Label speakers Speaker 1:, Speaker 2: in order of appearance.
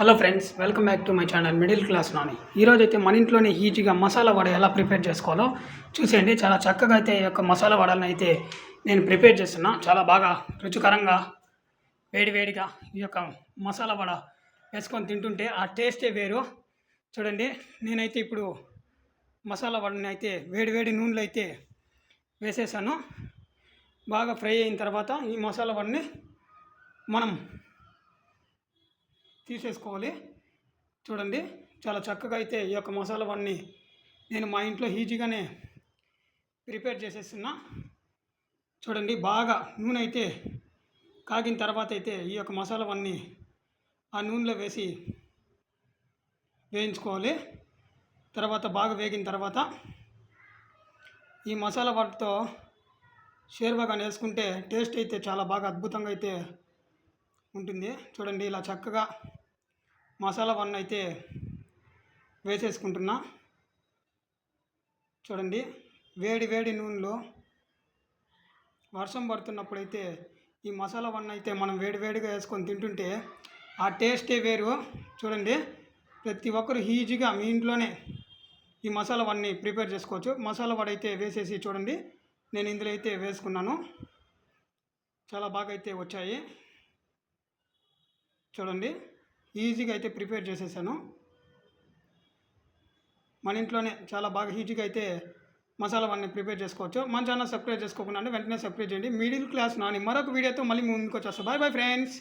Speaker 1: Hello friends, welcome back to my channel middle class Nani. ఈరోజు అయితే మన ఇంట్లోనే ఈజీగా మసాలా వడ ఎలా ప్రిపేర్ చేసుకోవాలో చూసేయండి. చాలా చక్కగా అయితే ఈ యొక్క మసాలా వడలను అయితే నేను ప్రిపేర్ చేస్తున్నా. చాలా బాగా రుచికరంగా వేడివేడిగా ఈ యొక్క మసాలా వడ వేసుకొని తింటుంటే ఆ టేస్టే వేరు. చూడండి, నేనైతే ఇప్పుడు మసాలా వడని అయితే వేడి నూనెలో అయితే వేసేసాను. బాగా ఫ్రై అయిన తర్వాత ఈ మసాలా వడని మనం తీసేసుకోవాలి. చూడండి, చాలా చక్కగా అయితే ఈ యొక్క మసాలా వడని నేను మా ఇంట్లో ఈజీగానే ప్రిపేర్ చేసేస్తున్నా. చూడండి, బాగా నూనె అయితే కాగిన తర్వాత అయితే ఈ యొక్క మసాలా వడని ఆ నూనెలో వేసి వేయించుకోవాలి. తర్వాత బాగా వేగిన తర్వాత ఈ మసాలా వడతో షేర్వాగాని వేసుకుంటే టేస్ట్ అయితే చాలా బాగా అద్భుతంగా అయితే ఉంటుంది. చూడండి, ఇలా చక్కగా మసాలా వడని అయితే వేసేసుకుంటున్నా. చూడండి, వేడి నూనెలో వర్షం పడుతున్నప్పుడైతే ఈ మసాలా వడని అయితే మనం వేడిగా వేసుకొని తింటుంటే ఆ టేస్టే వేరు. చూడండి, ప్రతి ఒక్కరు ఈజీగా మీ ఇంట్లోనే ఈ మసాలా వడని ప్రిపేర్ చేసుకోవచ్చు. మసాలా వడ అయితే వేసేసి చూడండి, నేను ఇందులో అయితే వేసుకున్నాను. చాలా బాగా అయితే వచ్చాయి. చూడండి, ఈజీగా అయితే ప్రిపేర్ చేసేసాను. మన ఇంట్లోనే చాలా బాగా ఈజీగా అయితే మసాలా వడని ప్రిపేర్ చేసుకోవచ్చు. మన ఛానల్ సబ్స్క్రైబ్ చేసుకోకుండా వెంటనే సబ్స్క్రైబ్ చేయండి. మిడిల్ క్లాస్ నాని మరొక వీడియోతో మళ్ళీ ముందుకు వచ్చేస్తాను. Bye friends.